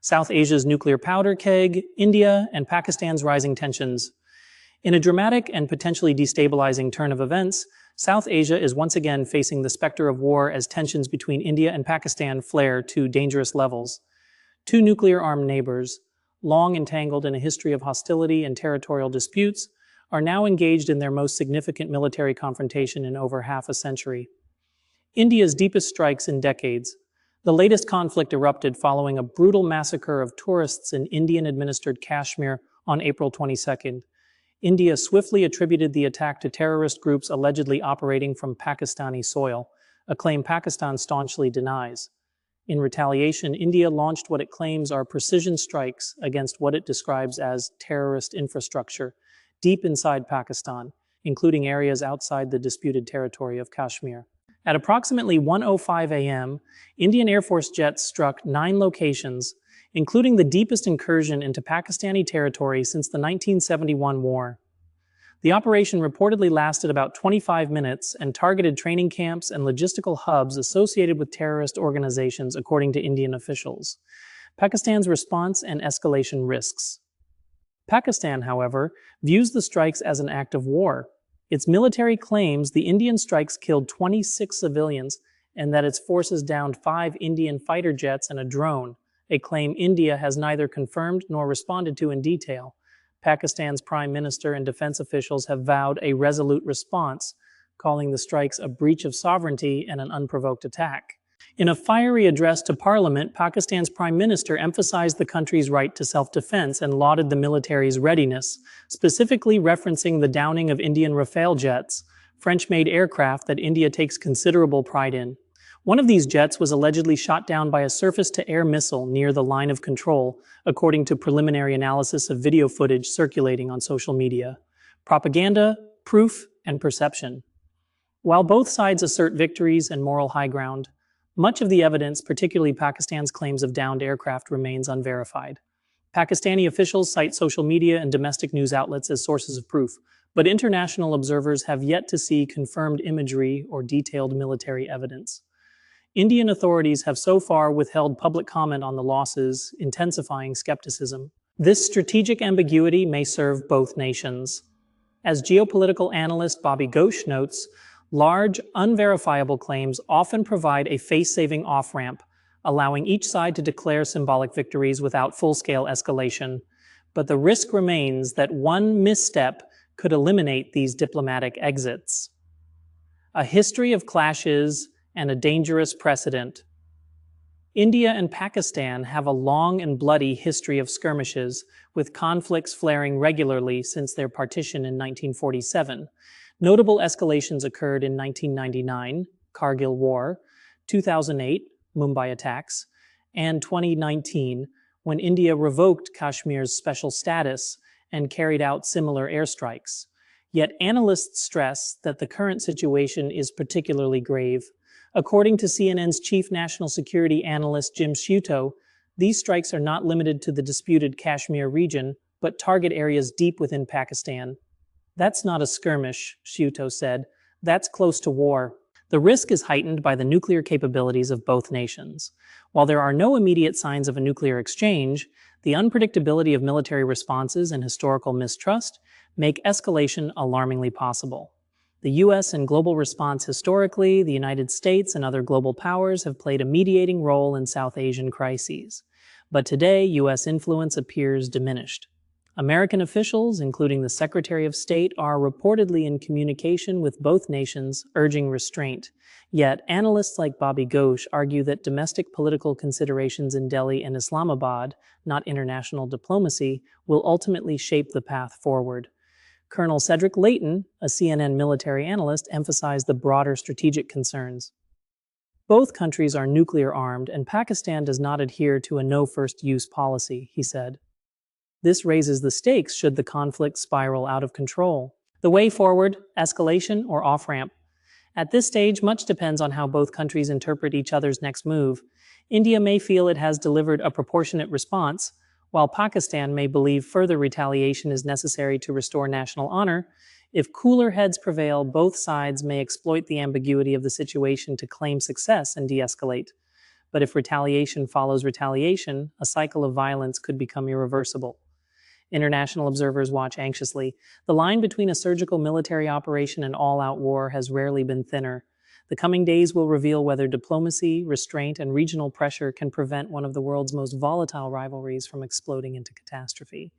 South Asia's nuclear powder keg, India, and Pakistan's rising tensions. In a dramatic and potentially destabilizing turn of events, South Asia is once again facing the specter of war as tensions between India and Pakistan flare to dangerous levels. Two nuclear-armed neighbors, long entangled in a history of hostility and territorial disputes, are now engaged in their most significant military confrontation in over half a century. India's deepest strikes in decades. The latest conflict erupted following a brutal massacre of tourists in Indian-administered Kashmir on April 22nd. India swiftly attributed the attack to terrorist groups allegedly operating from Pakistani soil, a claim Pakistan staunchly denies. In retaliation, India launched what it claims are precision strikes against what it describes as terrorist infrastructure, deep inside Pakistan, including areas outside the disputed territory of Kashmir. At approximately 1:05 a.m., Indian Air Force jets struck 9 locations, including the deepest incursion into Pakistani territory since the 1971 war. The operation reportedly lasted about 25 minutes and targeted training camps and logistical hubs associated with terrorist organizations, according to Indian officials. Pakistan's response and escalation risks. Pakistan, however, views the strikes as an act of war. Its military claims the Indian strikes killed 26 civilians and that its forces downed 5 Indian fighter jets and a drone, a claim India has neither confirmed nor responded to in detail. Pakistan's prime minister and defense officials have vowed a resolute response, calling the strikes a breach of sovereignty and an unprovoked attack. In a fiery address to parliament, Pakistan's prime minister emphasized the country's right to self-defense and lauded the military's readiness, specifically referencing the downing of Indian Rafale jets, French-made aircraft that India takes considerable pride in. One of these jets was allegedly shot down by a surface-to-air missile near the line of control, according to preliminary analysis of video footage circulating on social media. Propaganda, proof, and perception. While both sides assert victories and moral high ground, much of the evidence, particularly Pakistan's claims of downed aircraft, remains unverified. Pakistani officials cite social media and domestic news outlets as sources of proof, but international observers have yet to see confirmed imagery or detailed military evidence. Indian authorities have so far withheld public comment on the losses, intensifying skepticism. This strategic ambiguity may serve both nations. As geopolitical analyst Bobby Ghosh notes, large, unverifiable claims often provide a face-saving off-ramp, allowing each side to declare symbolic victories without full-scale escalation. But the risk remains that one misstep could eliminate these diplomatic exits. A history of clashes and a dangerous precedent. India and Pakistan have a long and bloody history of skirmishes, with conflicts flaring regularly since their partition in 1947. Notable escalations occurred in 1999, Kargil War, 2008, Mumbai attacks, and 2019, when India revoked Kashmir's special status and carried out similar airstrikes. Yet analysts stress that the current situation is particularly grave. According to CNN's chief national security analyst Jim Sciutto, these strikes are not limited to the disputed Kashmir region, but target areas deep within Pakistan. That's not a skirmish, Sciutto said. That's close to war. The risk is heightened by the nuclear capabilities of both nations. While there are no immediate signs of a nuclear exchange, the unpredictability of military responses and historical mistrust make escalation alarmingly possible. The U.S. and global response historically, the United States and other global powers have played a mediating role in South Asian crises. But today, U.S. influence appears diminished. American officials, including the Secretary of State, are reportedly in communication with both nations, urging restraint. Yet, analysts like Bobby Ghosh argue that domestic political considerations in Delhi and Islamabad, not international diplomacy, will ultimately shape the path forward. Colonel Cedric Leighton, a CNN military analyst, emphasized the broader strategic concerns. Both countries are nuclear-armed, and Pakistan does not adhere to a no-first-use policy, he said. This raises the stakes should the conflict spiral out of control. The way forward, escalation or off-ramp. At this stage, much depends on how both countries interpret each other's next move. India may feel it has delivered a proportionate response, while Pakistan may believe further retaliation is necessary to restore national honor. If cooler heads prevail, both sides may exploit the ambiguity of the situation to claim success and de-escalate. But if retaliation follows retaliation, a cycle of violence could become irreversible. International observers watch anxiously. The line between a surgical military operation and all-out war has rarely been thinner. The coming days will reveal whether diplomacy, restraint, and regional pressure can prevent one of the world's most volatile rivalries from exploding into catastrophe.